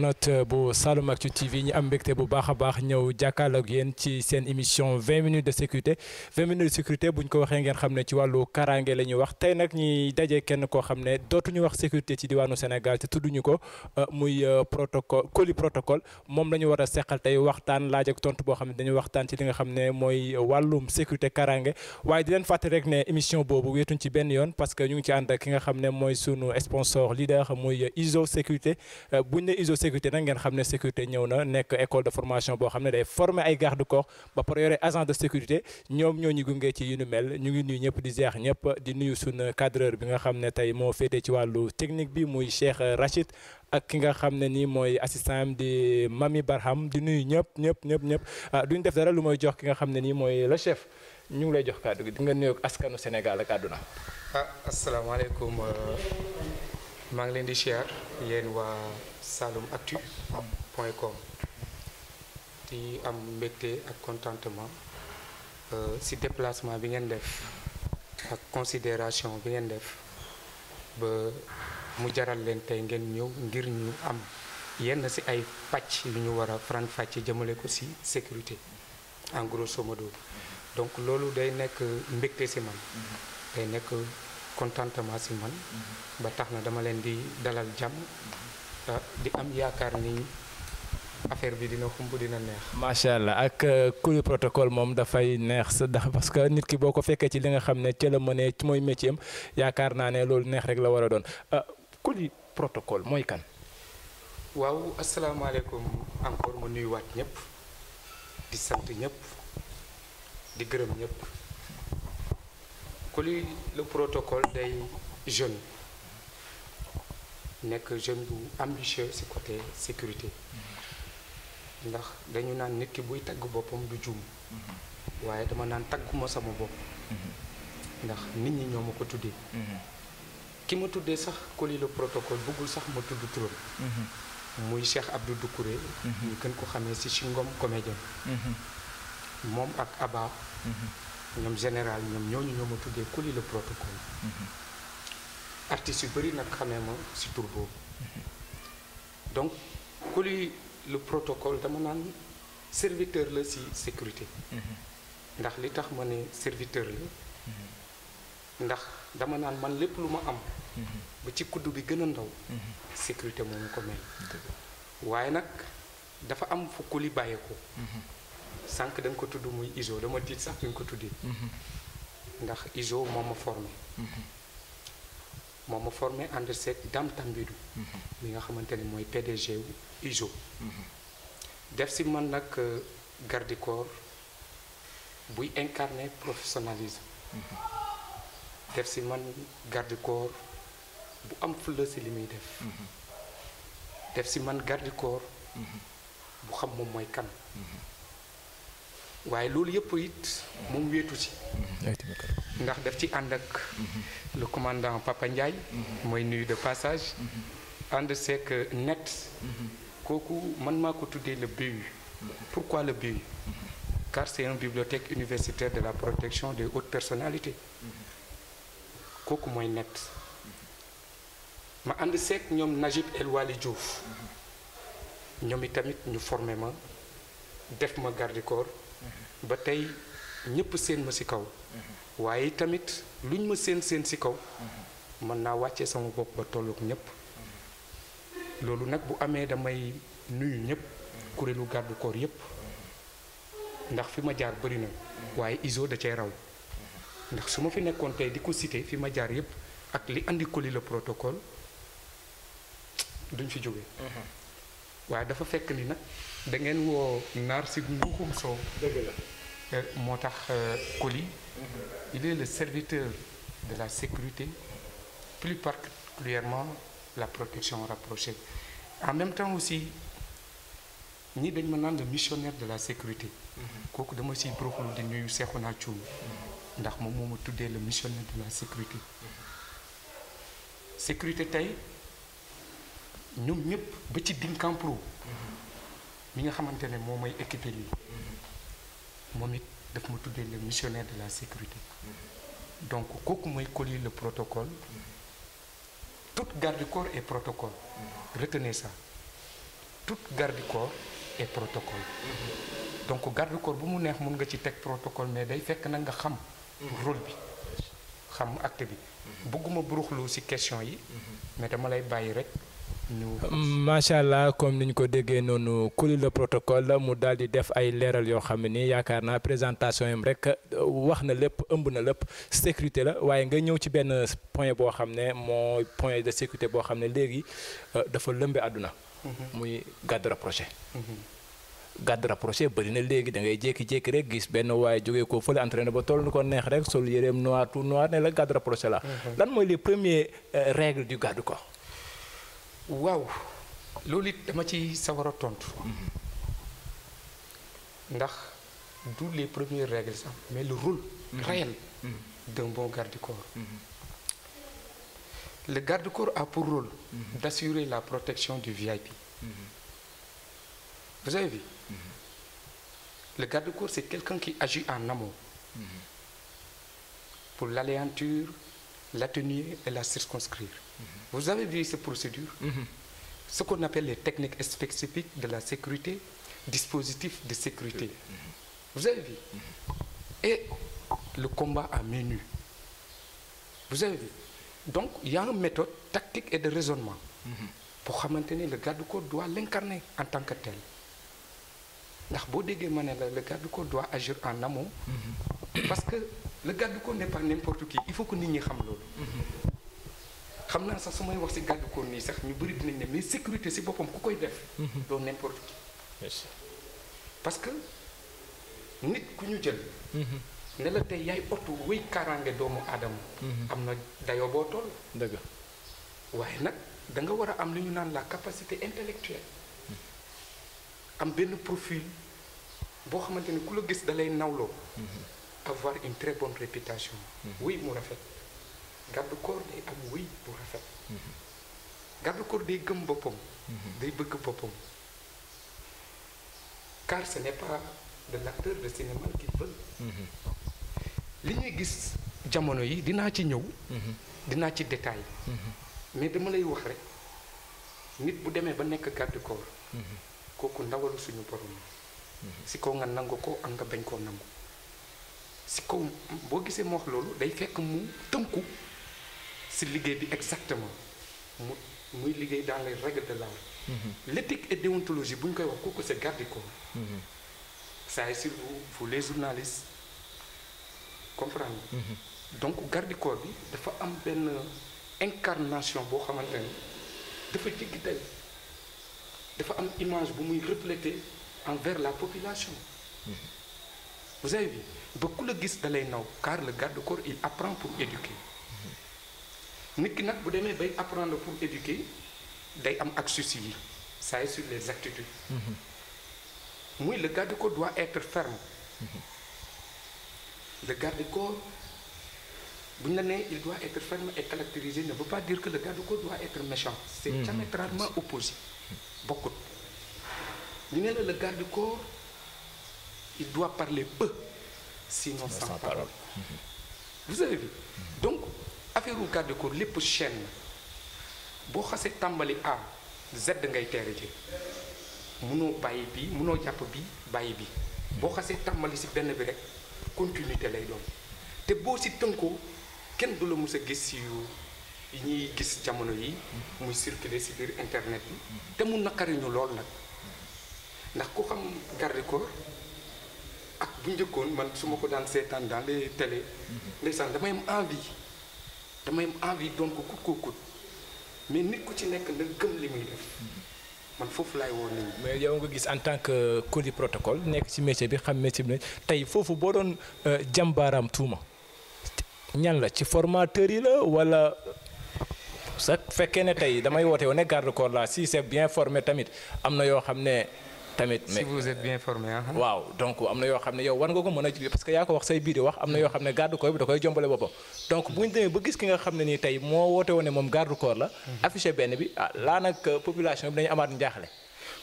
internet bu Saloum-Actu TV ñu am mbégte bu baax a baax ñëw jàkkaarloog yéen ci seen émission 20 minutes de sécurité 20 minutes de sécurité bu ñu ko waxee ngeen xam ne ci wàllu kaaraange la ñuy wax tey nag ñuy daje kenn koo xam ne dootuñu wax sécurité ci diwaanu Sénégal te tudduñu ko muy protocole Coly Protocole moom la ñu war a seqal tey waxtaan laaj ak tontu boo xam ne dañuy waxtaan ci li nga xam ne mooy wàllum sécurité kaaraange waaye di leen fàttali rek ne émission boobu wéetuñ ci benn yoon parce que ñu ngi ci ànd ak ki nga xam ne mooy sunu sponsor leader muy ISO sécurité buñ ne ISO sécurité nag ngeen xam ne sécurité ñëw na nekk école de formation boo xam ne day former ay garde corps ba pare yore agent de sécurité ñoom ñoo ñu gunge ci yu nu mel ñu ngi nuyu ñëpp di ziar ñëpp di nuyu sunu cadreur bi nga xam ne tey moo féetee ci wàllu technique bi muy Cheikh Rachid ak ki nga xam ne nii mooy assistant am di Mami Barham di nuyu ñëpp duñ def dara lu mooy jox ki nga xam ne nii mooy le chef ñu ngi lay jox kàddu gi di nga nuyoog askanu Sénégal ak àdduna. Asalaamaaleykum maa ngi leen di siyaar yéen waa Saloum-Actu.com di am mbégte ak contentement si déplacement bi ngeen def ak considération bi ngeen def ba mu jaral leen tey ngeen ñëw ngir ñu am yenn si ay pàcc yu ñu war a faram-fàcce jëmale ko si sécurité en grosso modo donc loolu day nekk mbégte si man day nekk contentement si man ba tax na dama leen di dalal jàmm di am yaakaar ni affaire bi dina xumb dina neex. macha allah ak Coly Protocole moom dafay neex sa ndax parce que nit ki boo ko fekkee ci li nga xam ne ca la mënee mooy métier am yaakaar naa ne loolu neex rek la war a doon Coly Protocole mooy kan. waaw asalaamaaleykum encore ma nuyuwaat ñëpp di sant ñëpp di gërëm ñëpp Coly le protocole day jeune nekk jeune bu ambitieux ci côté sécurité ndax dañu naan nit ki buy tagg boppam du juum waaye dama naan tagguma sama bopp ndax nit ñi ñoo ma ko tuddee ki ma tuddee sax Coly le protocole bëggul sax ma tudd turam muy Cheikh Abdou Doucouré ñu gën ko xamee ci Chingom comédien moom ak Abba ñoom général ñoom ñooñu ñoo ma tuddee Coly le protocole artistes yu bëri nag xamee ma ci tur boobu donc Coly le protocole dama naan serviteur la ci sécurité ndax li tax ma ne serviteur la ndax dama naan man lépp lu ma am ba ci kudd bi gën a ndaw sécurité moomu ko mel waaye nag dafa am fu Coly bàyyeekoo sànq da nga ko tudd muy ISO dama tiit sax ñu ko tuddee ndax ISO moo ma formé ànd seeg Dame Tambidou mi nga xamante ne mooy PDG wu ISO def si man nag garde corps buy incarner professionnalisme def si man garde corps bu am fulla si li muy def si man garde corps bu xam moom mooy kan waaye loolu yëpp it moom wéetu ci ndax daf ci ànd ak le commandant Papa Ndiaye mooy nuyu de passage ànd seek net kooku man maa ko tuddee le BU pourquoi le BU car c'est une bibliothèque universitaire de la protection des hautes personnalités kooku mooy net ma ànd seek ñoom Najib El Wali Diouf ñoom itamit ñu formé ma def ma garde corps ba tey ñëpp seen ma ci kaw waaye tamit luñ ma seen ci kaw mën naa wàccee sama bopp ba tollook ñëpp loolu nag bu amee damay nuyu ñëpp kuréelu garde corps yëpp ndax fi ma jaar bëri na waaye ISO da cee raw ndax su ma fi nekkoon tey di ko cité fi ma jaar yëpp ak li andi Coly le protocole duñ fi jóge waaye dafa fekk ni nag da ngeen woo naar si nguuxum soow dëgg la moo tax Coly il est le serviteur de la sécurité plus particulièrement la protection rapprochée en même temps aussi ñii dañ ma naan le missionnaire de la sécurité kooku dama siy broxlu di nuyu Seexuna Cuun ndax moom moo ma tuddee le missionnaire de la sécurité sécurité tey ñoom ñëpp ba ci Dinkampro mi nga xamante ne moo may équipé lii moom it daf ma tuddee le missionnaire de la sécurité donc kooku mooy Coly le protocole toute garde corps et protocole retenez ça tout garde-corps est protocole. Donc garde-corps bu mu neex mun nga ci teg protocole mais day fekk na nga xam rôle bi xam acte bi. bëgguma buruxlu ci question yi mais dama lay bàyyi rek ñu. macha allah comme ni ñu ko déggee noonu kuli le protocole mu daal di def ay leeral yoo xam ne nii yaakaar naa présentation yam rek wax na lépp ëmb na lépp sécurité la waaye nga ñëw ci benn point boo xam ne mooy point de sécurité boo xam ne léegi dafa lëmbe àdduna. muy garde rapproché. garde rapproché bëri na léegi da ngay jékki-jékki rek gis benn waaye jógee ko fële entraîné ba toll nu ko neex rek sol yéreem noir tout noir ne la garde rapproché la. lan mooy les premières règles du garde corps. waaw loolu it dama ci sawar a tontu. ndax d'où les premières règles sax mais le rôle réel d'un bon garde-corps. Le garde-corps a pour rôle d'assurer la protection du VIP. Vous avez vu? Le garde-corps, c'est quelqu'un qui agit en amont pour l'anéantir, l'atténuer et la circonscrire. Vous avez vu ces procédures? Ce qu'on appelle les techniques spécifiques de la sécurité, dispositifs de sécurité. Vous avez vu? Et le combat à main nue. Vous avez vu? Donc, il y a une méthode tactique et de raisonnement pour maintenir le garde-corps doit l'incarner en tant que tel. ndax boo déggee ma ne la le garde-corps doit agir en amont. Parce que le garde-corps n'est pas n'importe qui il faut que nit ñi xam loolu. xam naa sax su may wax ci garde-corps nii sax ñu bëri dinañ ne mais sécurité ci boppam ku koy def. doo n'importe qui. parce que nit ku ñu jël. ne la tey yaay otu wéy kaaraange doomu aadama. am na dayoo boo toll. dëgg waaye nag da nga war a am lu ñu naan la capacité intellectuelle. am benn profil boo xamante ne ku la gis da lay nawloo. avoir une très bonne réputation. wéy mu rafet. garde-corps day am wéy bu rafet. garde-corps day gëm boppam. day bëgg boppam. car ce n'est pas de l'acteur de cinéma qu'ils veulent. li ñuy gis jamono yi dinaa ci ñëw. dinaa ci détail. mais dama lay wax rek nit bu demee ba nekk garde-corps. kooku ndawalu suñu borom. si kaw nga nangu ko ak nga bañ koo nangu. si kaw boo gisee mu wax loolu day fekk mu tënku si liggéey bi exactement muy liggéey dans les règles de l'art. L'éthique et déontologie bu ñu koy wax kooku c'est garde-corps. ça est sur vous les journalistes comprendre. donc garde-corps bi dafa am benn incarnation boo xamante ne dafa jéggi day dafa am image bu muy refléter envers la population. vous avez vu ba ku la gis da lay naw car le garde-corps il apprend pour éduquer. nit ki nag bu demee bay apprendre pour éduquer day am ak souci yi ça est sur les attitudes. muy le garde-corps doit être ferme. le garde-corps bu ñu la nee il doit être ferme et caractérisé ne veut pas dire que le garde-corps doit être méchant. c'est diamétralement opposé. bokkut ñu ne la le garde-corps il doit parler peu sinon sans parole. vous avez vu donc affaire u garde-corps lépp chaîne boo xasee tàmbali A Z ngay teere ji munoo bàyyi bii munoo jàpp bii bàyyi bii boo xasee tàmbali ci benn bi rek continuité lay doon te boo ci tënkoo kenn du la mës a gis ci yi ñuy gis jamono yi muy circuler ci biir internet bi te mu naqariñu lool nag ndax ku xam garde-corps ak bu njëkkoon man su ma ko daan seetaan dans les télé ndeysaan damay am envie doon ko kut koo kut mais nit ku ci nekk na gëm li muy def man foofu laay woo nit ñi. mais yow nga gis en tant que colis protocole nekk ci métier bi xam métier bi tey foofu boo doon jàmbaaraam tuuma ñan la ci formateur yi la wala sa fekkee ne tey damay woote woon ne garde-corps la si c'est bien formé tamit am na yoo xam ne tamit. mais si vous êtes bien formé waaw donc am na yoo xam ne yow war nga ko mën a parce que yaa ko wax say biir wax am na yoo xam ne garde-corps bi da koy jombale boppam donc bu ñu demee ba gis ki nga xam ne nii tey moo woote woon ne moom garde-corps la. affiché benn bi laa nag population bi dañu amaat njaaxle.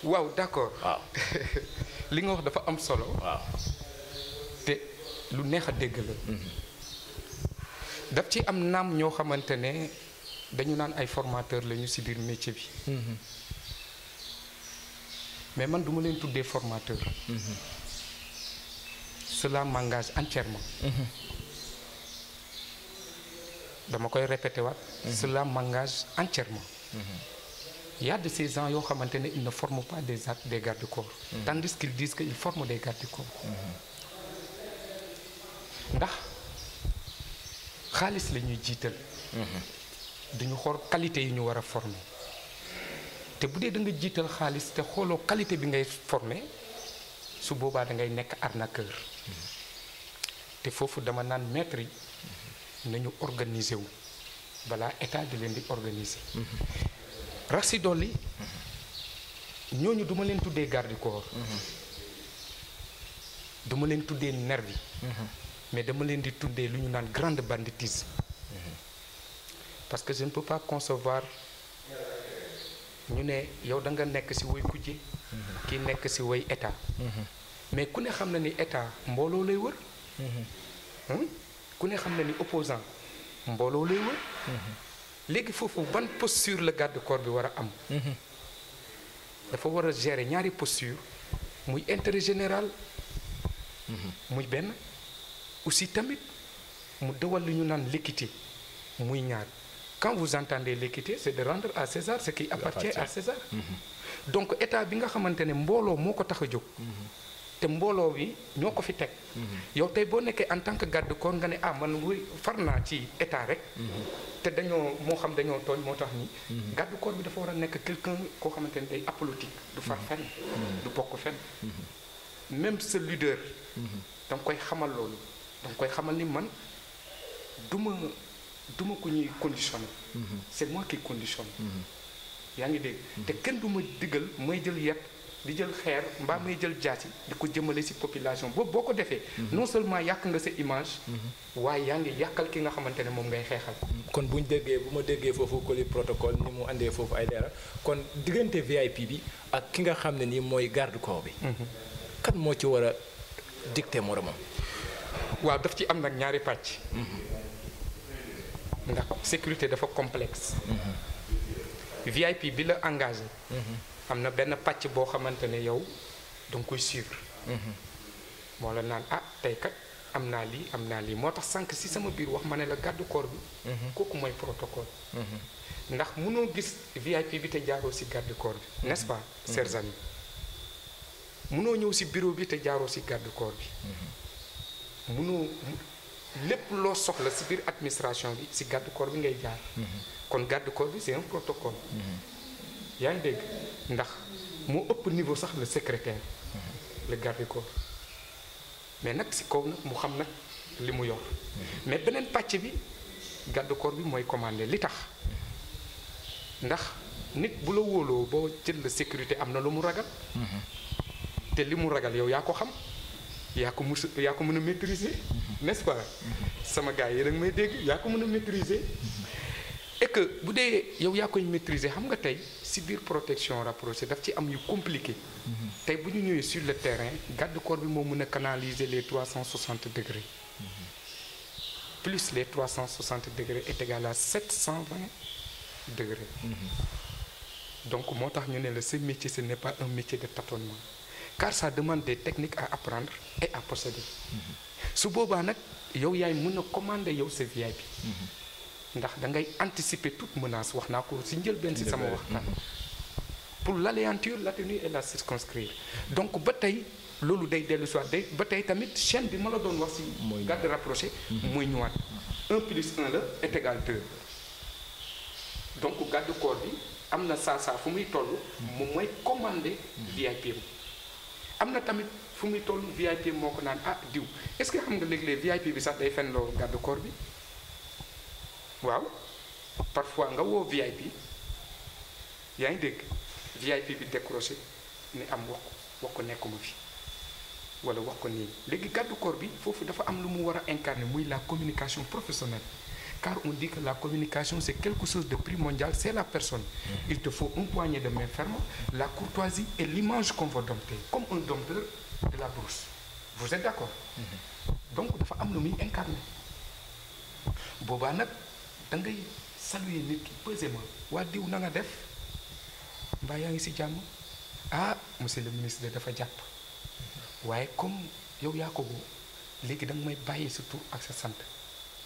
waaw d'accord. waaw li nga wax dafa am solo. waaw te lu neex a dégg la. daf ci am naam ñoo xamante ne dañu naan ay formateur lañu ci biir métier bi. mais man du ma leen tuddee formateur. Cela m'engage entièrement. dama koy répété waat. Cela m'engage entièrement. Il y a de ces gens yoo xamante ne ils ne forment pas des gardes du corps. Tandis qu'ils disent qu'ils forment des gardes du corps. ndax xaalis la ñuy jiital. dañu xool qualité yi ñu war a former. te bu dee da nga jiital xaalis te xooloo qualité bi ngay former su boobaa da ngay nekk arnaqueur. te foofu dama naan maître yi nañu organiser wu balaa état di leen di organiser. rax si dolli ñooñu duma leen tuddee garde du corps. duma leen tuddee nervi. mais dama leen di tuddee lu ñu naan grande banditisme. parce que je ne peux pas concevoir ñu ne yow da nga nekk ci woy kujje kii nekk ci woy état. mais ku ne xam na ni état mbooloo lay wër. ku ne xam na ni opposant mbooloo lay wër. léegi foofu ban posture la garde corps bi war a am. dafa war a gérer ñaari posture muy intérêt général. muy benn aussi tamit mu dawal lu ñu naan l'équité muy ñaar. quand vous entendez l'équité c'est de rendre à César ce qui appartient à César. donc état bi nga xamante ne mbooloo moo ko tax a jóg. te mbooloo bi ñoo ko fi teg. yow tey boo nekkee en tant que garde corps nga ne ah man wuy far naa ci état rek. te dañoo moo xam dañoo tooñ moo tax ni. garde corps bi dafa war a nekk quelqu'un koo xamante ne day apolitique du far fenn. du bokk fenn. même ce leader. da nga koy xamal loolu. da nga koy xamal ni man duma ko ñuy conditionné. c'est moi qui conditionne. yaa ngi dégg te kenn du ma digal may jël yet di jël xeer mbaa may jël jaasi di ko jëmale ci population boobu boo ko defee. non seulement yàq nga sa image. waaye yaa ngi yàqal ki nga xamante ne moom ngay xeexal. kon bu ma déggee foofu colis protocole ni mu andee foofu ay leeral kon diggante VIP bi ak ki nga xam ne nii mooy garde corps bi. kan moo ci war a dicter moromam. waaw daf ci am nag ñaari pàcc. ndax sécurité dafa complexe. VIP bi la engagé. am na benn pàcc boo xamante ne yow danga koy suivre. moo la naan ah tey kat am naa lii moo tax sànq si sama biir wax ma ne la garde corps bi. kooku mooy protocole. ndax mënoo gis VIP bi te jaaroo si garde corps bi n'est-ce pas chers amis. mënoo ñëw si bureau bi te jaaroo si garde corps bi. mënoo lépp loo soxla si biir administration bi si garde corps bi ngay jaar. kon garde corps bi c'est un protocole. yaa ngi dégg ndax moo ëpp niveau sax le secrétaire. le garde corps mais nag si kaw nag mu xam nag li mu yor. mais beneen pàcc bi garde corps bi mooy commandé li tax ndax nit bu la wóoloo boo jël la sécurité am na lu mu ragal. te li mu ragal yow yaa ko xam yaa ko mën a maîtriser. n'est-ce pas sama gars yi da nga may dégg yaa ko mën a maîtriser. et que bu dee yow yaa koy maîtriser xam nga tey si biir protection rapprochée daf ci am yu compliqué. tey bu ñu ñëwee sur le terrain garde corps bi moo mën a canaliser les 360 degrés. plus les 360 degrés est égal à 720 degrés. donc moo tax ñu ne la ce métier ce n'est pas un métier de tâtonnement. car ça demande des techniques à apprendre et à posséder. su boobaa nag yow yaay mën a commander yow sa VIP. ndax da ngay anticiper toute menace wax naa ko si njëlbeen si sama waxtaan. pour l'anéantir, l'atténuer et la circonscrire. donc ba tey loolu day dellu soit day ba tey tamit chaîne bi ma la doon wax si garde rapproché mooy ñëwaat 1 plus 1 la est égal 2. donc garde corps bi am na saa fu muy toll moom mooy commander VIP bi. am na tamit fu muy toll VIP moo ko naan ah diw est-ce que xam nga léeg-léeg VIP bi sax day fenloo garde corps bi. waaw parfois nga woo VIP yaa ngi dégg VIP bi décroché ni am wax ko nekkuma fi wala wax ko nii léegi garde corps bi foofu dafa am lu mu war a incarner muy la communication professionnelle car on dit que la communication c'est quelque chose de primordial, c'est la personne. Il te faut un poignet de main ferme, la courtoisie et l'image qu'on va dompter comme un dompteur de la brousse. Vous êtes d'accord? Donc dafa am lu muy incarner boobaa nag da ngay saluer nit ki pesément waa diw na nga def mbaa yaa ngi ci jàmm ah monsieur le ministre dafa jàpp waaye comme yow yaa ko woo léegi da nga may bàyyi sa tur ak sa sant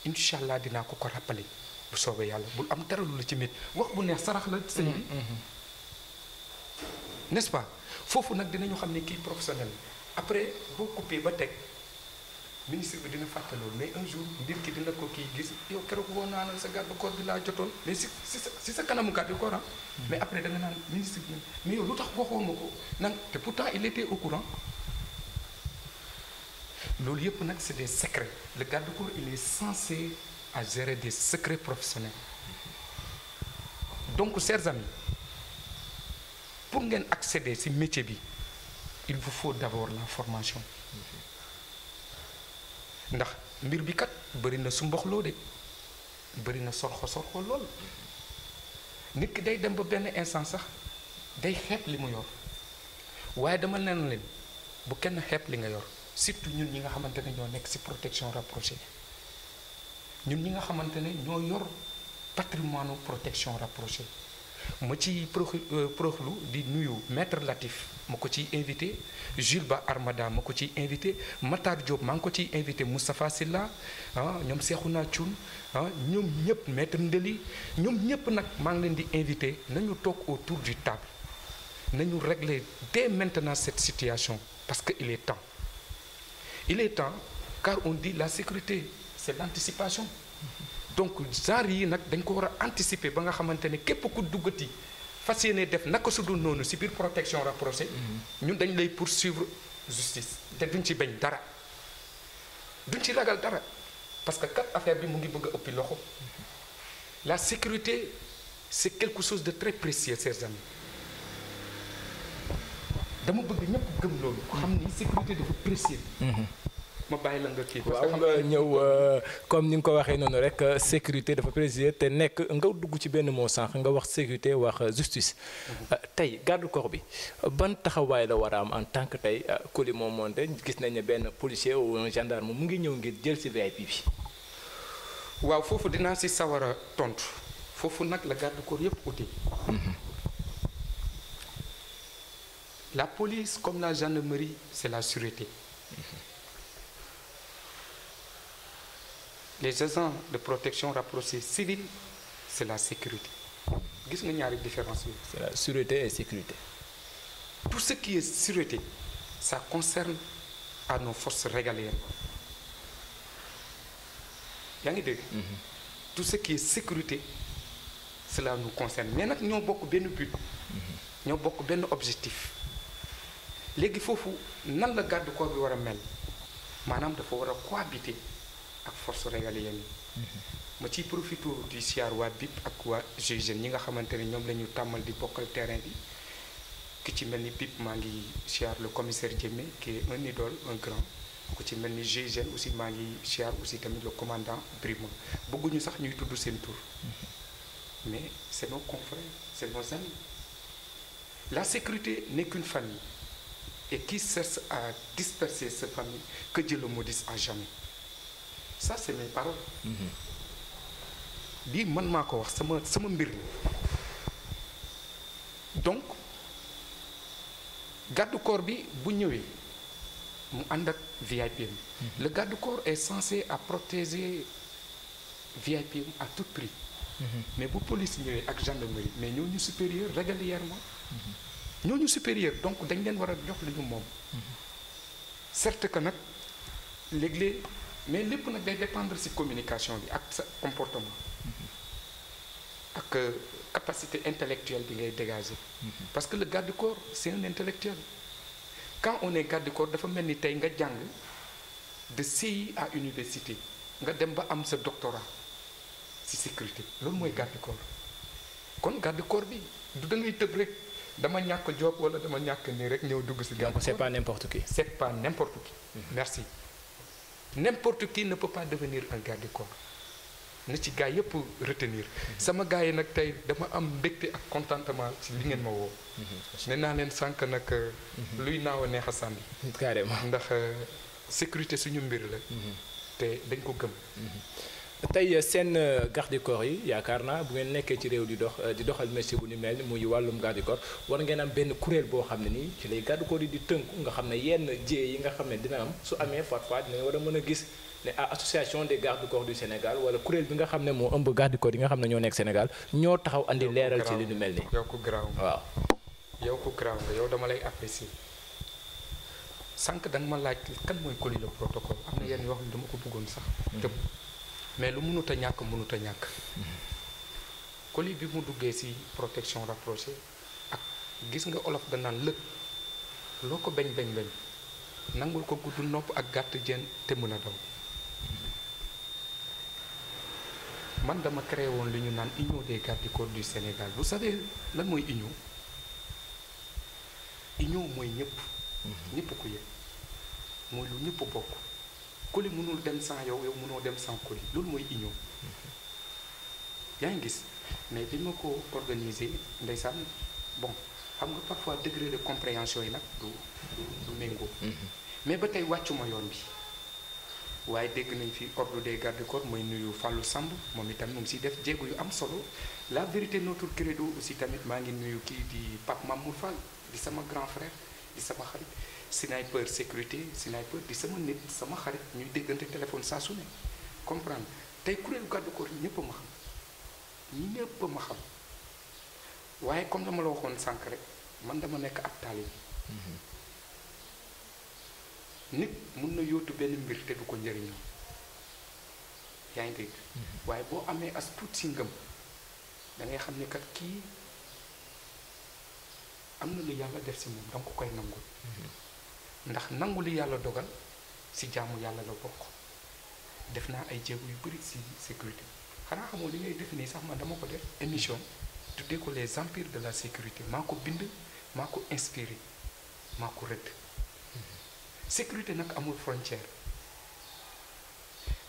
incha allah dinaa ko rappelé bu soobee yàlla bul am dara lu la ci métti wax bu neex sarax la sëñ bi n'est-ce pas foofu nag dinañu xam ne kii professionnel après boo coupé ba teg ministre bi dina fàtte loolu mais un jour mbir ki dina ko kii gis yow keroog woo naa la sa garde corps bi laa jotoon mais si sa kanamu garde corps mais après da nga naan ministre bi mais yow lu tax waxoon ma ko nag te pourtant il était au courant loolu yëpp nag c'est des secrets le garde corps il est censé à gérer des secrets professionnels donc chers amis pour ngeen accéder ci métier bi il vous faut d'abord la formation ndax mbir bi kat bëri na su mboxloo de bëri na sorxo lool nit ki day dem ba benn instant sax day xeeb li mu yor waaye dama leen bu kenn xeeb li nga yor surtout ñun ñi nga xamante ne ñoo nekk ci protection rapprochée ñun ñi nga xamante ne ñoo yor patrimoine protection rapprochée ma ci proxlu di nuyu maître Latif ma ko ciy invité Jules Ba Armada ma ko ciy invité Matar Diop maa ngi ko ciy invité Moustapha Silla ñoom Cheikhouna Thioune ñoom ñëpp maître Ndeli ñoom ñëpp nag maa ngi leen di invité nañu toog autour du table nañu régler dès maintenant cette situation parce que il est temps car on dit la sécurité c'est l'anticipation donc genre yi nag dañ ko war a anticiper ba nga xamante ne képp ku duggati fas yéene def naka su dul noonu ci biir protection rapprochée ñun dañ lay poursuivre justice te duñ ci bañ dara duñ ci ragal dara parce que kat affaire bi mu ngi bëgg a ëppi loxo la sécurité c'est quelque chose de très précieux chers amis dama bëgg ñëpp gëm loolu xam ni sécurité dafa précieux ma bàyyi la nga kii parce que waaw nga ñëw comme ni nga ko waxee noonu rek sécurité dafa précieux te nekk nga dugg ci benn moo sànq nga wax sécurité wax justice tey garde corps bi ban taxawaay la war a am en tant que tey Coly moom moonte gis nañ ne benn policier ou un gendarme mu ngi ñëw ngir jël ci VIP bi. waaw foofu dinaa ci sawar a tontu foofu nag la garde corps yëpp uti. La police comme la gendarmerie c'est la sûreté. Les agents de protection rapprochée civile c'est la sécurité gis nga ñaari différence bi. C'est la sûreté et sécurité. Tout ce qui est sûreté ça concerne à nos forces régaliennes yaa ngi dégg. Tout ce qui est sécurité cela nous concerne mais nag ñoo bokk benn but. ñoo bokk benn objectif. léegi foofu nan la garde corps bi war a mel maanaam dafa war a cohabiter ak force régalienne yi ma ciy profité di siyaar waa BIP ak waa GIGN ñi nga xamante ne ñoom la ñu tàmmal di bokkal terrain bi ki ci mel ni BIP maa ngi siyaar le commissaire Diémé qui est un idole un grand ku ci mel ni GIGN aussi maa ngi siyaar aussi tamit le commandant Brima bëgguñu sax ñuy tudd seen tur mais c'est nos confrères c'est nos amis la sécurité n'est qu'une famille et qui cherche à disperser cette famille que Dieu le maudisse à jamais ça c'est mes paroles. lii man maa ko wax sama mbir la donc garde corps bi bu ñëwee mu ànd ak VIP bi. Le garde corps est censé à protéger VIP bi à tout prix. mais bu police ñëwee ak gendarmerie mais ñooñu supérieur régulièrement ñooñu supérieur donc dañ leen war a jox li ñu moom. certes que nag léeg-léeg mais lépp nag day dépendre ci communication bi ak sa comportement ak capacité intellectuelle bi ngay dégager. parce que le garde corps c'est un intellectuel quand on est garde corps dafa mel ni tey nga jàng de CI à université nga dem ba am sa doctorat ci sécurité loolu mooy garde corps kon garde corps bi du da ngay tëb rek dama ñàkk job wala dama ñàkk nii rek ñëw dugg ci garde corps. Donc c'est pas n'importe qui. C'est pas n'importe qui. Merci. N'importe qui ne peut pas devenir un garde corps na ci gars yëpp retenir sama gars yi nag tey dama am mbégte ak contentement ci li ngeen ma woo. nee naa leen sànq nag luy naaw a neex a sànni. carrément ndax sécurité suñu mbir la. te dañ ko gëm. tey seen garde du corps yi yaakaar naa bu ngeen nekkee ci réew di doxal métier bu ni mel muy wàllum garde du corps war ngeen am benn kuréel boo xam ne nii ci lay garde du corps yi di tënku nga xam ne yenn jéey yi nga xam ne dina am su amee parfois dina war a mën a gis ne association des gardes du corps du Sénégal wala kuréel bi nga xam ne moo ëmb garde du corps yi nga xam ne ñoo nekk Sénégal ñoo taxaw andi leeral ci li ni mel nii. yow ku garaaw waaw. yow ku garaaw nga yow dama lay apprécier sànq da nga ma laaj kan mooy Coly le protocole am na yenn yoo xam ne dama ko bëggoon sax. tëb mais lu mënut a ñàkk mënut a ñàkk. Coly bi mu duggee ci protection rapprochée ak gis nga olof da naan lëg loo ko bañ nangul ko gudd nopp ak gàtt jën te mën a daw. man dama créé woon li ñu naan union des gardes du corps du Sénégal vous savez lan mooy union mooy ñëpp. ñëpp ko yëg mooy lu ñëpp bokk. Coly mënul dem sans yow mënoo dem sans Coly loolu mooy union. yaa ngi gis mais bi ma ko organiser ndeysaan bon xam nga parfois degré de compréhension yi nag du méngoo. mais ba tey wàccuma yoon bi. waaye dégg nañ fi ordre des gardes du corps mooy nuyu Fallou Samb moom itam mu ngi si def jéego yu am solo la vérité notre credo aussi tamit maa ngi nuyu kii di Pape Mamour Fall di sama grand frère di sama xarit sniper sécurité sniper di sama nit sama xarit ñuy déggante téléphone saa su ne comprendre tey kuréelu garde du corps ñëpp ma xam ñëpp ma xam waaye comme dama la waxoon sànq rek man dama nekk ab taalibe nit mun na yóotu benn mbir te du ko njëriñoo yaa ngi dégg waaye boo amee as tuut si ngëm da ngay xam ne kat kii am na lu yàlla def si moom danga ko koy nangul ndax nangu li yàlla dogal si jaamu yàlla la bokk def naa ay jéego yu bëri si sécurité xanaa xamoo li ngay def nii sax man dama ko def émission tuddee ko les empires de la sécurité maa ko bind maa ko inspiré maa ko rëdd sécurité nag amul frontière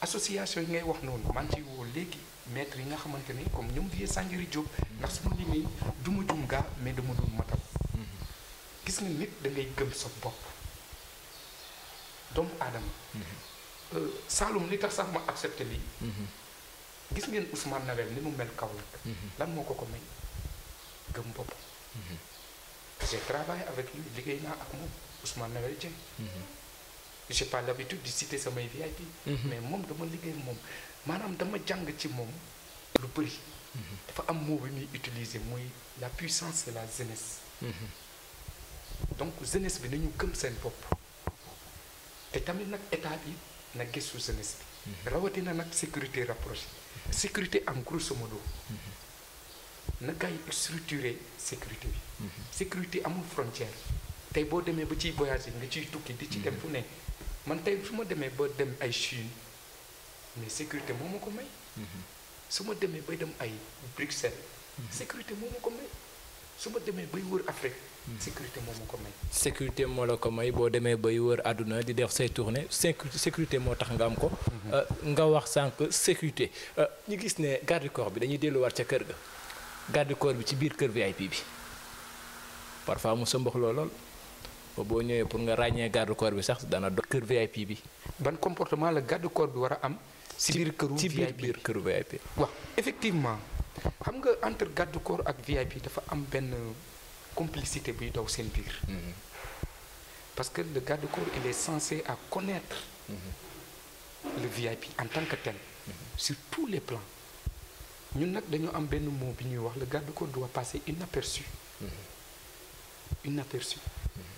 association yi ngay wax noonu maa ngi ciy woo léegi maître yi nga xamante ne comme ñoom Vieux Sandiary Diop ndax su ma limee du ma jum gaa mais dama dul matal gis nga nit da ngay gëm sa bopp doomu aadama Saloum li tax sax ma accepté lii gis ngeen Ousmane Nawel ni mu mel Kaolack lan moo ko may gëm bopp j'ai travaillé avec lui liggéey naa ak moom Ousmane Nawel Dieng j'ai pas l'habitude de citer samay VIP mais moom dama liggéey moom maanaam dama jàng ci moom lu bëri dafa am mot bi ñuy utiliser muy la puissance de la jeunesse donc jeunesse bi nañu gëm seen bopp te tamit nag état bi na gëstu jeunesse bi rawatina nag sécurité rapprochée sécurité en grosso modo na gars yi structuré sécurité bi sécurité amul frontière tey boo demee ba ciy voyage nga ciy tukki di ci dem fu ne man tey su ma demee ba dem ay Chine mais sécurité moo ma ko may su ma demee bay dem ay Bruxelles sécurité moo ma ko may su ma demee bay wër Afrique sécurité moo ma ko may sécurité moo la ko may boo demee bay wër àdduna di def say tournée sécurité moo tax nga am ko nga wax sànq sécurité ñu gis ne garde du corps bi dañuy delluwaat ca kër ga garde du corps bi ci biir kër VIP bi parfois mu sëmbax lool boo ñëwee pour nga ràññee garde du corps bi sax dana do kër VIP bi ban comportement la garde du corps bi war a am si biir këru VIP waaw effectivement xam nga entre garde du corps ak VIP dafa am benn complicité buy daw seen biir parce que le garde du corps il est censé à connaître le VIP en tant que tel sur tous les plans ñun nag dañoo am benn mot bi ñuy wax le garde du corps doit passer inaperçu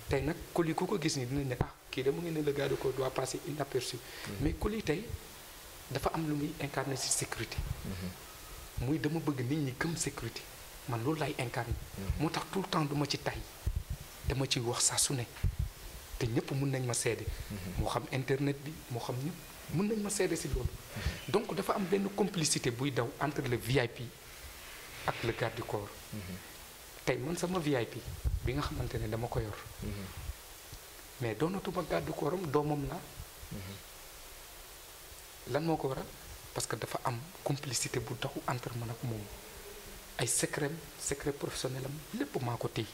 tey nag Coly ku ko gis ni dinañ ne kii de mu ngi ne le garde du corps doit passer inaperçu mais Coly tey dafa am lu muy incarné ci sécurité muy dama bëgg nit ñi gëm sécurité man loolu lay incarné moo tax tout le temps duma ci tay dama ciy wax saa su ne te ñëpp mun nañ ma seede moo xam internet bi moo xam ñëpp mun nañ ma seede ci loolu donc dafa am benn complicité buy daw entre le VIP ak le garde du corps tey man sama VIP bi nga xamante ne dama ko yor mais doonatuma garde du corps am doomam la lan moo ko waral parce que dafa am complicité bu daw entre man ak moom ay secret professionnel am lépp maa ko téy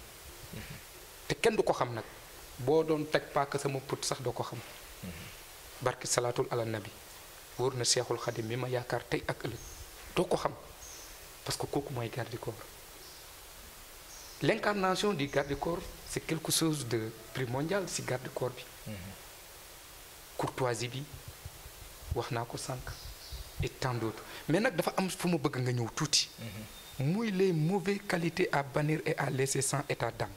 te kenn du ko xam nag boo doon teg paaka sama put sax doo ko xam barki salaatul ala nabi wóor na Cheikhul Khadim mi ma yaakaar tey ak ëllëg doo ko xam parce que kooku mooy garde du corps. L'incarnation du garde du corps c'est quelque chose de primordial si garde du corps bi. courtoisie bi wax naa ko sànq et tant d'autres mais nag dafa am fu ma bëgg nga ñëw tuuti. muy les mauvaises qualités à bannir et à laisser sans état d'âme.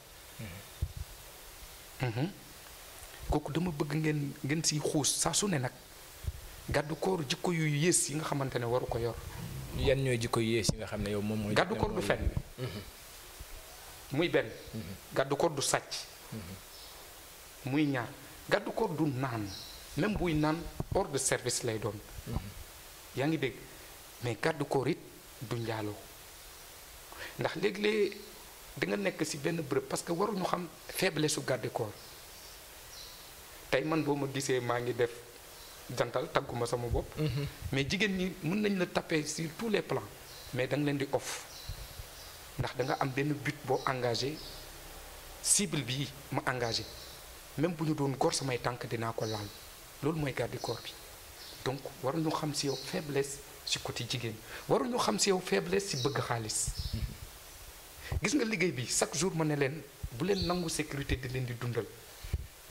kooku dama bëgg ngeen siy xuus saa su ne nag garde du corps jikko yu yées yi nga xamante ne waru ko yor. yan ñooy jikko yu yées yi nga xam ne yow moom mooy. garde du corps du fen. muy benn. garde du corps du sàcc. muy ñaar garde du corps du naan même buy naan hors de service lay doon. yaa ngi dégg mais garde du corps it du njaaloo ndax léeg-léeg da nga nekk ci benn bërëb parce que waruñu xam faiblesse su garde du corps tey man boo ma gisee maa ngi def jantal tagguma sama bopp. mais jigéen ñi mën nañ la taper sur tous les plans mais da nga leen di off ndax da nga am benn but boo engagé cible bii ma engagé même bu ñu doon góor samay tànk dinaa ko laal loolu mooy garde du corps bi donc waruñu xam ci yow faiblesse ci côté jigéen waruñu xam ci yow faiblesse ci bëgg xaalis. gis nga liggéey bi chaque jour ma ne leen bu leen nangu sécurité di leen di dundal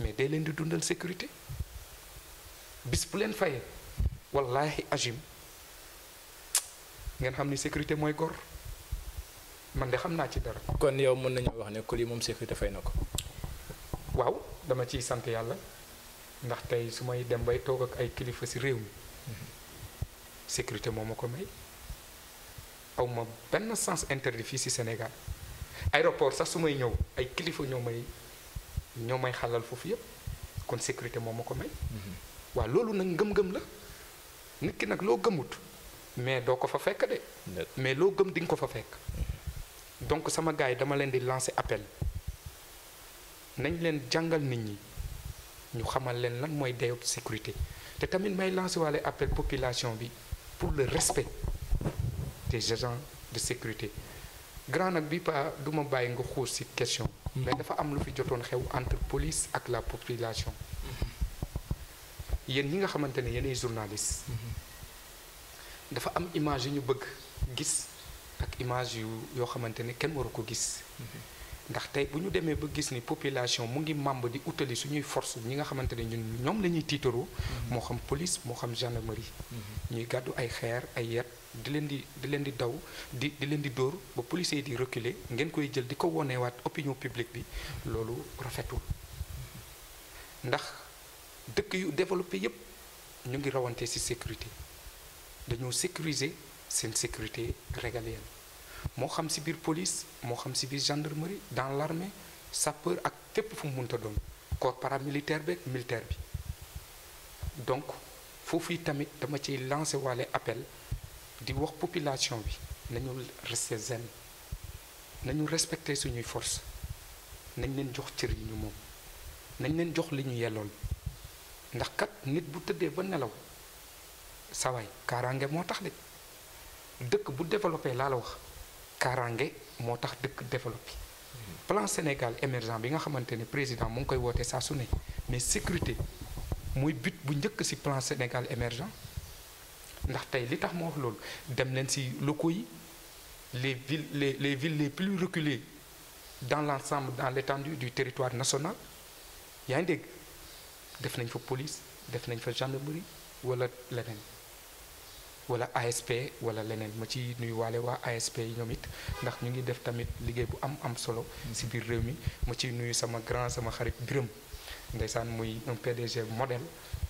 mais day leen di dundal sécurité bis bu leen fayee wallahi agim ngeen xam ni sécurité mooy gor man de xam naa ci dara. kon yow mën nañoo wax ne Coly moom sécurité fay na ko. waaw dama ciy sant yàlla ndax tey su may dem bay toog ak ay kilifa ci réew mi sécurité moo ma ko may. aw ma benn sens interdit fii ci Sénégal aéroport sax su may ñëw ay kilifa ñoo may xalal foofu yépp kon sécurité moo ma ko may. waaw loolu nag ngëm-ngëm la nit ki nag loo gëmut mais doo ko fa fekk de. mais loo gëm di nga ko fa fekk. donc sama gars yi dama leen di lancer appel nañ leen jàngal nit ñi ñu xamal leen lan mooy dayob sécurité te tamit may lancer waale appel population bi pour le respect des agents de sécurité grand nag bi pa du ma bàyyi nga xuus ci question. mais dafa am lu fi jotoon xew entre police ak la population. yéen ñi nga xamante ne yéenay journaliste. dafa am image yu ñu bëgg gis ak image yoo xamante ne kenn waru ko gis. ndax tey bu ñu demee ba gis ni population mu ngi màmb di utali suñuy force ñi nga xamante ne ñoom la ñuy tiitaroo. moo xam police moo xam gendarmerie. ñuy gàddu ay xeer ay yet di leen di daw di leen di dóor ba policiers yi di reculer ngeen koy jël di ko wonewaat opinion publique bi loolu rafetul ndax dëkk yu développé yépp ñu ngi rawante ci sécurité dañoo sécuriser seen sécurité régalienne moo xam ci biir police moo xam ci biir gendarmerie dans l'armée sapeur ak fépp fu mu mënta doon corps paramilitaire beeg militaire bi donc foofu yi tamit dama ciy lancer waale appel di wax population bi nañu rester zen nañu respecter suñuy force nañ leen jox cër yi ñu moom nañ leen jox li ñu yellool ndax kat nit bu tëddee ba nelaw sawaay kaaraange moo tax de dëkk bu développé laa la wax kaaraange moo tax dëkk développé plan Sénégal émergent bi nga xamante ne président mu ngi koy woote saa su ne mais sécurité mooy but bu njëkk ci plan Sénégal émergent ndax tey li tax ma wax loolu dem leen ci locaux yi les villes les plus reculées dans l'ensemble dans l'étendue du territoire national yaa ngi dégg def nañ fa police def nañ fa gendarmerie wala leneen wala ASP wala leneen ma ci nuyu waale waa ASP yi ñoom it ndax ñu ngi def tamit liggéey bu am solo ci biir réew mi ma ciy nuyu sama grand sama xarit Birame ndeysaan muy un PDG modèle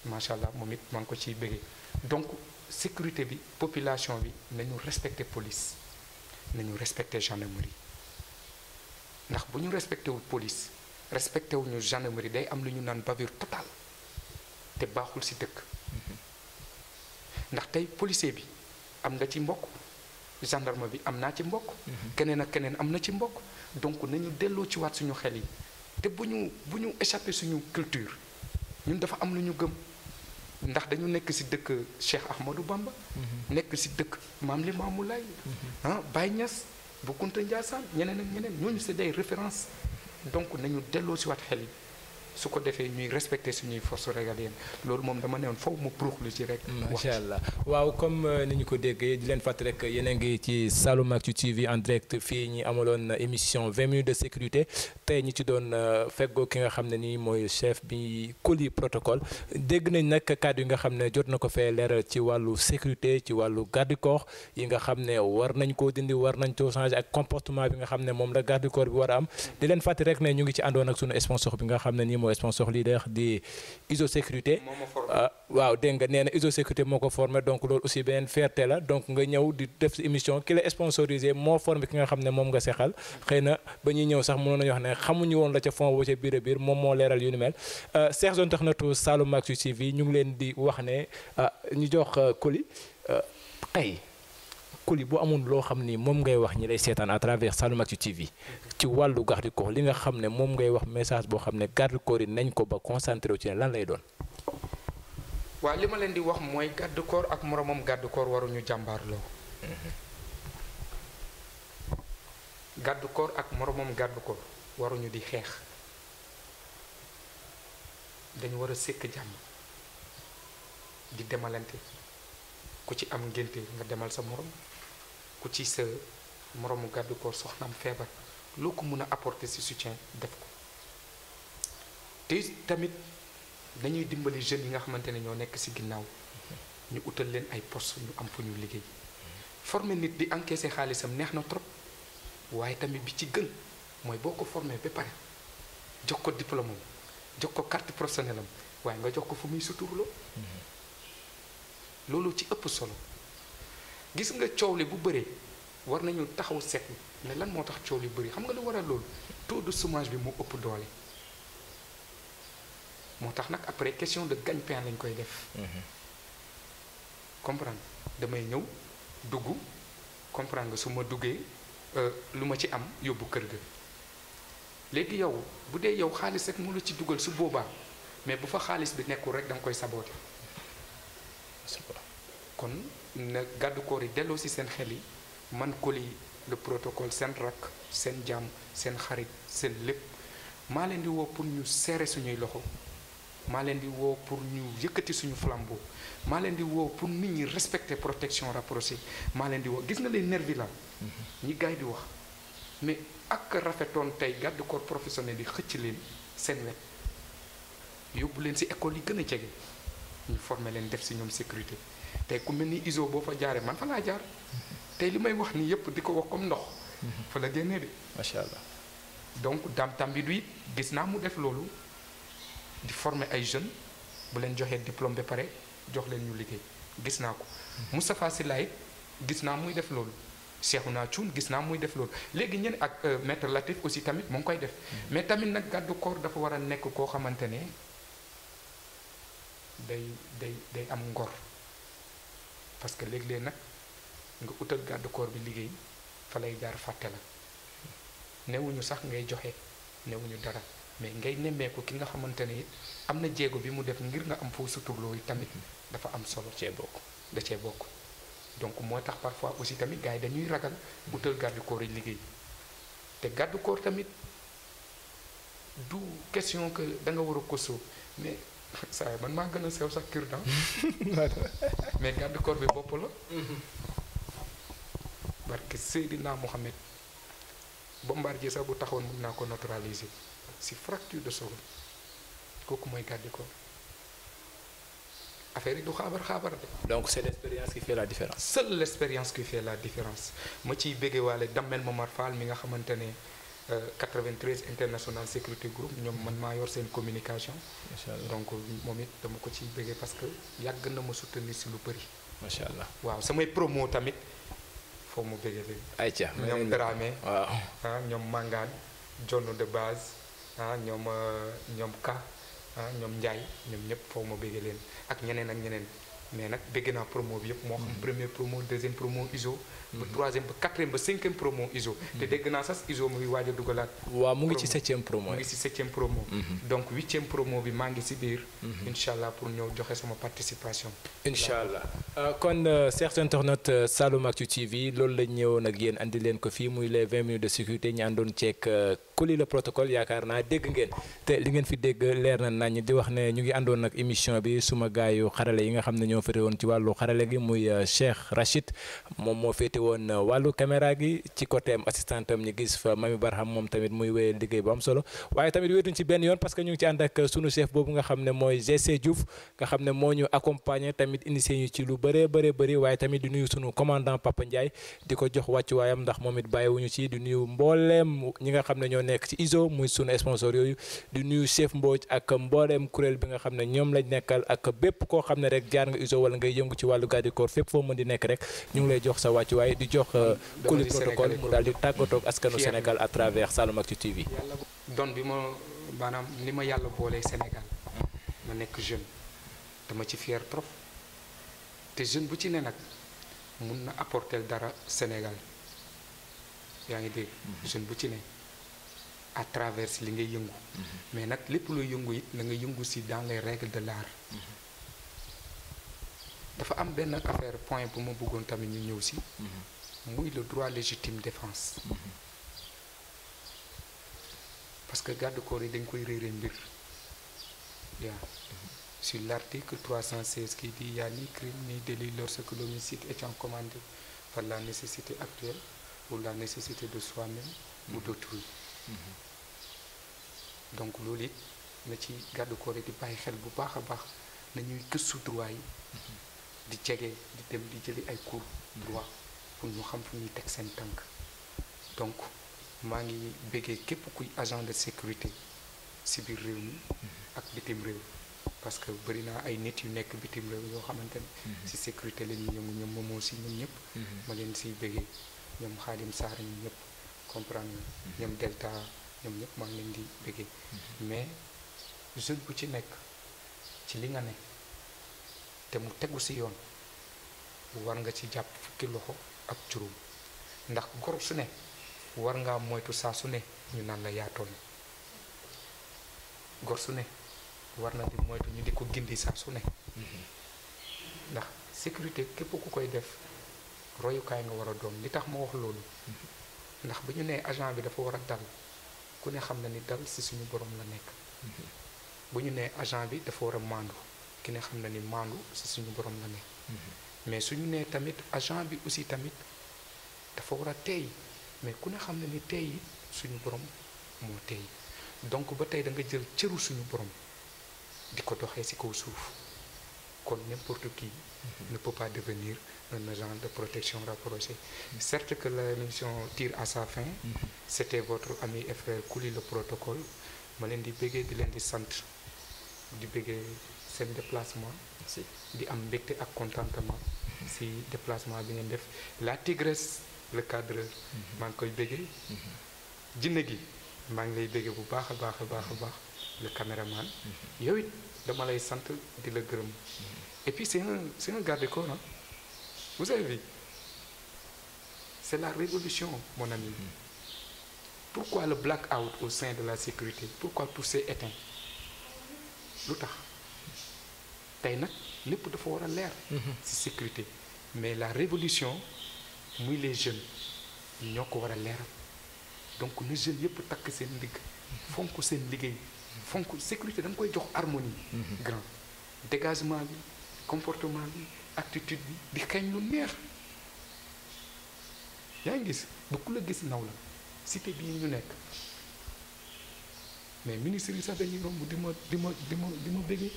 macha allah moom it maa ngi ko ciy bëggee donc sécurité bi population bi nañu respecter police nañu respecter gendarmerie ndax bu ñu respecté wul police respecté wuñu gendarmerie day am lu ñu naan bavure totale te baaxul ci dëkk ndax tey policier bi am nga ci mbokk gendarme bi am naa ci mbokk keneen ak keneen am na ci mbokk donc nañu delloo ci waat suñu xel yi te bu ñu échappé suñu culture ñun dafa am lu ñu gëm ndax dañu nekk ci dëkk Cheikh Ahmadou Bamba nekk ci dëkk Maam Limaamu Laay Baye Niass Bu Kunta Ndiassane ñeneen ak ñeneen ñooñu c'est des références donc nañu delloo ci waat xel yi su ko defee ñuy respecter suñuy forces régaliennes loolu moom dama ne woon foofu mu prouve lu ci rek. macha allah waaw comme ni ñu ko déggee di leen fàttali rek yéen a ngi ci Saloum-Actu TV en direct fii ñi amaloon émission 20 minutes de sécurité tey ñi ci doon feggoo ki nga xam ne nii mooy chef bi Coly protocole dégg nañ nag kàddu yi nga xam ne jot na ko fee leeral ci wàllu sécurité ci wàllu garde corps yi nga xam ne war nañ koo dindi war nañ koo changer ak comportement bi nga xam ne moom la garde corps bi war a am di leen fàttali rek ne ñu ngi ci àndoon ak sunu sponsor bi nga xam ne nii mooy sponsor leader di ISO sécurité waaw dégg nga nee na ISO sécurité moo ko formé donc loolu aussi beneen fierté la donc nga ñëw di def émission ki la sponsorisé moo formé ki nga xam ne moom nga sexal xëy na ba ñuy ñëw sax mënoon nañu wax ne xamuñu woon la ca fond ba ca biir a biir moom moo leeral yu ni mel chers internautes Saloum-Actu TV ñu ngi leen di wax ne ñu jox Coly tey Coly bu amoon loo xam ni moom ngay wax ñi lay seetaan à travers Saloum-Actu TV ci wàllu garde corps li nga xam ne moom ngay wax message boo xam ne garde corps yi nañ ko ba concentré wu ci ne lan lay doon. waaw li ma leen di wax mooy garde corps ak moromam garde corps waruñu jàmbaarloo. garde corps ak moromam garde corps waruñu di xeex dañu war a sekk jàmm di demalante ku ci am ngénte nga demal sa morom ku ci sa moromu garde corps soxnaam feebar loo ko mën a apporter ci soutien def ko te tamit dañuy dimbali jeunes yi nga xamante ne ñoo nekk ci ginnaaw ñu utal leen ay poste ñu am fu ñu liggéey former nit di encaisser xaalisam neex na trop waaye tamit bi ci gën mooy boo ko formé ba pare jox ko diplôme am jox ko carte professionnelle am waaye nga jox ko fu muy suturloo loolu ci ëpp solo gis nga coow li bu bëree war nañu taxaw seetlu ne lan moo tax coow li bëri xam nga lu waral loolu taux de chômage bi moo ëpp doole moo tax nag après question de gagne-pain lañ koy def comprendre damay ñëw dugg comprendre nga su ma duggee lu ma ci am yóbbu kër ga léegi yow bu dee yow xaalis rek moo la ci dugal su boobaa mais bu fa xaalis bi nekkul rek da nga koy saboote kon na garde corps yi delloo si seen xel yi man Coly le protocole seen rakk seen jàmm seen xarit seen lépp maa leen di woo pour ñu serrer suñuy loxo maa leen di woo pour ñu yëkkati suñu flambeau maa leen di woo pour nit ñi respecter protection rapprochée maa leen di woo gis nga leen nervi la ñi gars yi di wax mais ak rafetoon tey garde corps professionnel yi xëcc leen seen wet yóbbu leen ci école yi gën a jege ñu former leen def ci ñoom sécurité tey ku mel ni ISO boo fa jaaree man fa laa jaar tey li may wax nii yëpp di ko wax comme ndox fa la génnee de macha allah donc Dame Tambidou it gis naa mu def loolu di former ay jeunes bu leen joxee diplôme ba pare jox leen ñu liggéey gis naa ko Moustapha Sylla it gis naa muy def loolu Cheikhouna Thioune gis naa muy def loolu léegi ñeneen ak maître Latif aussi tamit mu ngi koy def mais tamit nag garde corps dafa war a nekk koo xamante ne day am ngor parce que léeg-léeg nag nga utal garde corps bi liggéey fa lay jaar fàtte la newuñu sax ngay joxe newuñu dara mais ngay nemmeeku ki nga xamante ne it am na jéego bi mu def ngir nga am foo suturloo yi tamit dafa am solo cee bokk da cee bokk donc moo tax parfois aussi tamit gars yi dañuy ragal utal garde corps yi liggéey te garde corps tamit du question que da nga war a kosoo mais saa man maa gën a sew sax cure-dent mais garde corps bi bopp la barke Seydina Mohamed Bombardier sax bu taxoon mën naa ko neutraliser si fracture de seconde kooku mooy garde corps affaire yi du xaabar de. donc c'est l'expérience qui fait la différence. seule l'expérience qui fait la différence ma ciy béggee waale Damel Momar Fall mi nga xamante ne 93 international sécurité groupe ñoom man maa yor seen communication. macha allah donc moom it dama ko ciy béggee parce que yàgg na ma soutenir si lu bëri. macha allah waaw samay promo tamit foo mu béggee leen. ayca ñoom Dramé. waaw ñoom Mangane Jonn de base ñoom Ka ñoom Ndiaye ñoom ñëpp foo ma béggee leen ak ñeneen mais nag bégg naa promo bi yëpp moo xam première promo deuxième promo ISO ba troisième ba quatrième ba cinquième promo ISO te dégg naa sax ISO mu ngi waaj a dugalaat waaw mu ngi ci septième promo mu ngi ci septième promo donc huitième promo bi maa ngi ci biir incha allah pour ñëw joxe sama participation incha allah kon chers internautes Saloum-Actu TV loolu lañ ñëwoon ak yéen andi leen ko fii muy les 20 minutes de sécurité ñu àndoon ceeg Coly le protocole yaakaar naa dégg ngeen te li ngeen fi dégg leer na nañ di wax ne ñu ngi àndoon ak émission bi suma gaayu xarale yi nga xam ne ñoo féete woon ci wàllu xarale gi muy Cheikh Rachid moom moo féete woon wàllu caméra gi ci côté am assistante am ñu gis fa Mami Barham moom tamit muy wéyal liggéey bu am solo waaye tamit wéetuñ ci benn yoon parce que ñu ngi ci ànd ak sunu chef boobu nga xam ne mooy GC Diouf nga xam ne moo ñu accompagner tamit initié ñu ci lu bëri waaye tamit di nuyu sunu commandant Papa Ndiaye di ko jox wàccuwaayam ndax moom it bàyyiwuñu ci di nuyu mbooleem ñi nga xam ne ñoo nekk ci ISO muy sunu sponsor yooyu di nuyu chef Mbodj ak mbooleem kuréel bi nga xam ne ñoom lañ nekkal ak bépp koo xam ne rek jaar nga ISO wala ngay yëngu ci wàllu garde corps fépp foo mën di nekk rek ñu ngi lay jox sa wàccuwaay di jox Coly protocole mu daal di tàggatoog askanu Sénégal à travers Saloum-Actu TV. don bi ma maanaam ni ma yàlla boolee Sénégal ma nekk jeune dama ci fier trop te jeune bu ci ne nag mun na apporter dara Sénégal yaa ngi dégg jeune bu ci ne à travers li ngay yëngu mais nag lépp looy yëngu it na nga yëngu si dans les règles de l'art dafa am benn affaire point bu ma bëggoon tamit ñu ñëw si muy le droit légitime défense parce que garde corps yi dañ koy réere mbir yaa sur l'article 316 qui dit il n'y a ni crime ni délit lorsque l'homicide est commandé par la nécessité actuelle ou la nécessité de soi-même ou d'autrui donc loolu it na ci garde corps yi di bàyyi xel bu baax a baax nañuy gëstu droit yi di jege di dem di jëli ay cours droit pour ñu xam fu ñuy teg seen tànk donc maa ngi béggee képp kuy agent de sécurité ci biir réew mi ak bitim réew parce que bëri naa ay nit yu nekk bitim réew yoo xamante ne ci sécurité la ñuy yëngu ñoom moomoo si ñun ñëpp ma leen siy béggee ñoom Xaadim Saar ñun ñëpp comprendre ñoom Delta ñoom ñëpp maa ngi leen di béggee mais jeune bu ci nekk ci li nga ne te mu tegu ci yoon war nga ci jàpp fukki loxo ak juróom ndax gor su ne war ngaa moytu saa su ne ñu naan la yaatooñ gor su ne war na di moytu ñu di ko gindi saa su ne ndax sécurité képp ku koy def royukaay nga war a doon li tax ma wax loolu ndax bu ñu nee agent bi dafa war a dal ku ne xam na ni dal ci suñu borom la nekk bu ñu nee agent bi dafa war a maandu ki ne xam na ni maandu ci suñu borom la nekk mais suñu nee tamit agent bi aussi tamit dafa war a teey mais ku ne xam na ni teey yi suñu borom moo teey donc ba tey da nga jël cëru suñu borom di ko doxee ci kaw suuf kon n'importe qui ne peut pas devenir un agent de protection rapproché. Certes que l'émission tire à sa fin, c'était votre ami et frère Coly le protocole ma leen di bëggee di leen di sant di bëggee seen déplacement di am mbégte ak contentement ci déplacement bi ngeen def la tigresse le cadreur maa ngi koy bëggee jinne gi maa ngi lay bëggee bu baax a baax a baax a baax le caméraman yow it dama lay sant di la gërëm et puis c'est un garde-corps hein? Vous avez vu c'est la révolution mon ami pourquoi le blackout au sein de la sécurité pourquoi tout s'est éteint lu tax tey nag lépp dafa war a leer ci sécurité mais la révolution muy les jeunes ñoo ko war a leeral donc na jeunes yëpp takk seen ndigg fonk seen liggéey fonk sécurité da nga koy jox harmonie grand dégagement bi comportement bi attitude bi di xeeñ lu neex yaa ngi gis ba ku la gis naw la cité bii ñu nekk mais ministre yi sax dañuy romb di ma bëggee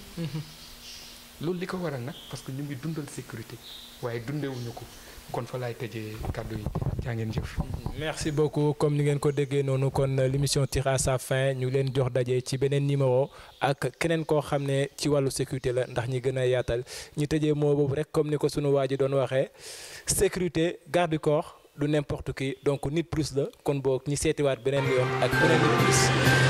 loolu li ko waral nag parce que ñu ngi dundal sécurité waaye dundewuñu ko kon fa laay tëjee kàddu yi jaa ngeen jëf. merci beaucoup comme ni ngeen ko déggee noonu kon l'émission tire à sa fin ñu leen jox daje ci beneen numéro ak keneen koo xam ne ci wàllu sécurité la ndax ñi gën a yaatal ñu tëjee moo boobu rek comme ni ko sunu waa ji doon waxee sécurité garde du corps du n'importe qui donc nit plus la kon boog ñi seetiwaat beneen yoon ak beneen nit plus.